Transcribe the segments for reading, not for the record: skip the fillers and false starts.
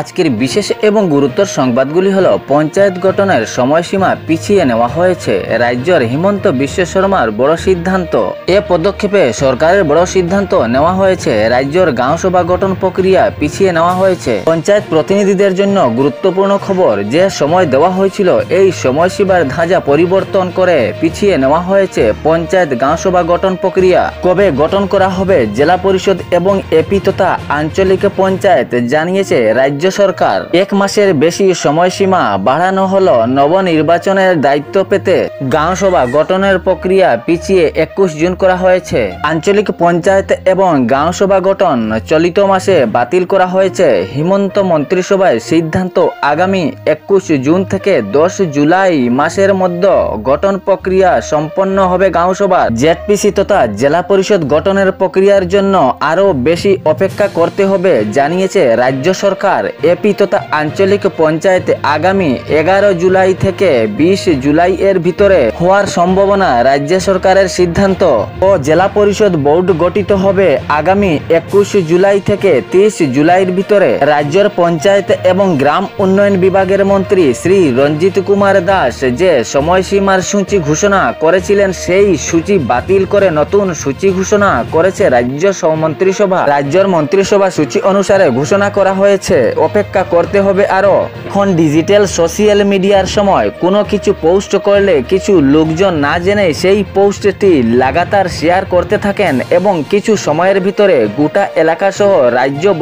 আজকের বিশেষ এবং গুরুত্বর সংবাদগুলি হল পঞ্চায়েত গঠনের সময়সীমা পিছিয়ে নেওয়া হয়েছে। রাজ্যের হিমন্ত বিশ্ব শর্মার বড় সিদ্ধান্ত। এ পদক্ষেপে সরকারের বড় সিদ্ধান্ত নেওয়া হয়েছে। রাজ্যের গাঁও সভা গঠন প্রক্রিয়া পিছিয়ে নেওয়া হয়েছে। পঞ্চায়েত প্রতিনিধিদের জন্য গুরুত্বপূর্ণ খবর, যে সময় দেওয়া হয়েছিল এই সময়সীমার ধাঁচা পরিবর্তন করে পিছিয়ে নেওয়া হয়েছে পঞ্চায়েত গাঁও সভা গঠন প্রক্রিয়া। কবে গঠন করা হবে জেলা পরিষদ এবং এপি তথা আঞ্চলিক পঞ্চায়েত জানিয়েছে রাজ্য সরকার। 1 মাসের বেশি সময়সীমা বাড়ানো হলো নবনির্বাচনের দায়িত্ব পেতে। গাঁও সভা গঠনের প্রক্রিয়া পিছিয়ে 21 জুন করা হয়েছে। আঞ্চলিক পঞ্চায়েত এবং গাঁও সভা গঠন চলিত মাসে বাতিল করা হয়েছে। হিমন্ত মন্ত্রিসভায় সিদ্ধান্ত, আগামী 21 জুন থেকে 10 জুলাই মাসের মধ্যে গঠন প্রক্রিয়া সম্পন্ন হবে গাঁও সভা। জেডপিসি তথা জেলা পরিষদ গঠনের প্রক্রিয়ার জন্য আরও বেশি অপেক্ষা করতে হবে জানিয়েছে রাজ্য সরকার। এপি তথা আঞ্চলিক পঞ্চায়েত আগামী 11 জুলাই থেকে 20 জুলাই এর ভিতরে হওয়ার সম্ভাবনা। রাজ্য সরকারের সিদ্ধান্ত ও জেলা পরিষদ বোর্ড গঠিত হবে আগামী 21 জুলাই থেকে 30 জুলাইয়ের ভিতরে। রাজ্যের পঞ্চায়েত এবং গ্রাম উন্নয়ন বিভাগের মন্ত্রী শ্রী রঞ্জিত কুমার দাস যে সময়সীমার সূচি ঘোষণা করেছিলেন, সেই সূচি বাতিল করে নতুন সূচি ঘোষণা করেছে রাজ্য মন্ত্রিসভা। রাজ্যের মন্ত্রিসভা সূচি অনুসারে ঘোষণা করা হয়েছে। অপেক্ষা করতে হবে আরো। এখন ডিজিটাল সোশ্যাল মিডিয়ার সময় কোনো কিছু পোস্ট করলে কিছু লোকজন না জেনে সেই পোস্টটি লাগাতার শেয়ার করতে থাকেন এবং কিছু সময়ের ভিতরে গোটা এলাকা সহ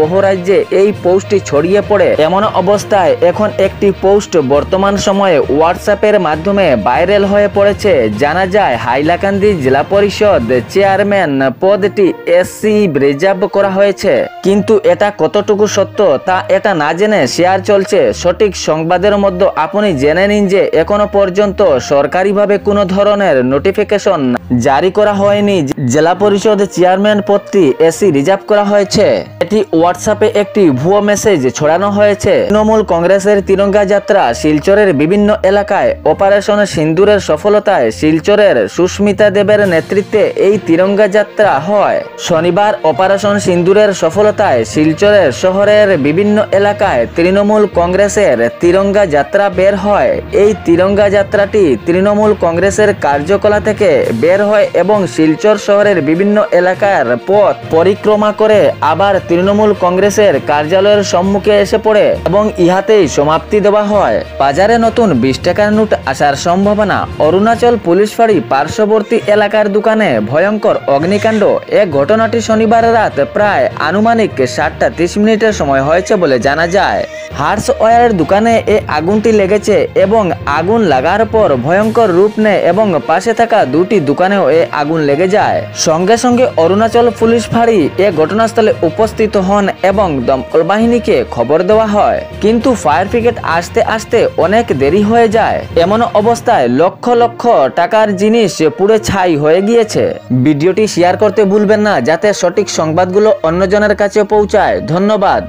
বহু রাজ্যে এই পোস্টটি ছড়িয়ে পড়ে। এমন অবস্থায় এখন একটি পোস্ট বর্তমান সময়ে হোয়াটসঅ্যাপের মাধ্যমে ভাইরাল হয়ে পড়েছে। জানা যায় হাইলাকান্দি জেলা পরিষদ চেয়ারম্যান পদটি এসসি রিজার্ভ করা হয়েছে, কিন্তু এটা কতটুকু সত্য তা এটা না জেনে শেয়ার চলছে। সঠিক সংবাদের মধ্যে আপনি জেনে নিন যে এখনো পর্যন্ত সরকারিভাবে কোনো ধরনের নোটিফিকেশন জারি করা হয়নি। জেলা পরিষদ চেয়ারম্যান পদটি এসসি রিজার্ভ করা হয়েছে। এটি হোয়াটসঅ্যাপে একটি ভুয়ো মেসেজ ছড়ানো হয়েছে। তৃণমূল কংগ্রেসের তিরঙ্গা যাত্রা শিলচরের বিভিন্ন এলাকায় অপারেশন সিন্দুরের সফলতায় শিলচরের সুস্মিতা দেবের নেতৃত্বে এই তিরঙ্গা যাত্রা হয়। শনিবার অপারেশন সিন্দুরের সফলতায় শিলচরের শহরের বিভিন্ন এলাকায় তৃণমূল কংগ্রেসের তিরঙ্গা যাত্রা বের হয়। এই তিরঙ্গা যাত্রাটি তৃণমূল কংগ্রেসের কার্যকলা থেকে বের হয় এবং শিলচর শহরের বিভিন্ন এলাকার পথ পরিক্রমা করে আবার তৃণমূল কংগ্রেসের কার্যালয়ের সম্মুখে এসে পড়ে এবং ইহাতেই সমাপ্তি দেওয়া হয়। বাজারে নতুন 20 টাকার নোট আসার সম্ভাবনা। অরুণাচল পুলিশ ফাঁড়ি পার্শ্ববর্তী এলাকার দোকানে ভয়ঙ্কর অগ্নিকাণ্ড। এই ঘটনাটি শনিবার রাত প্রায় আনুমানিক 7টা 30 মিনিটের সময় হয়েছে বলে জানা যায়। হার্ডওয়্যারের দোকানে এই আগুনটি লেগেছে এবং আগুন লাগার পর ভয়ঙ্কর রূপ নেয় এবং পাশে থাকা দুটি দোকানেও এই আগুন লেগে যায়। সঙ্গে সঙ্গে অরুণাচল পুলিশ ফাঁড়ি এ ঘটনাস্থলে উপস্থিত হন এবং দমকল বাহিনীকে খবর দেওয়া হয়, কিন্তু ফায়ার ব্রিগেড আসতে আসতে অনেক দেরি হয়ে যায়। এমন অবস্থায় লক্ষ লক্ষ টাকার জিনিস পুড়ে ছাই হয়ে গিয়েছে। ভিডিওটি শেয়ার করতে ভুলবেন না যাতে সঠিক সংবাদগুলো অন্যজনের কাছে পৌঁছায়। ধন্যবাদ।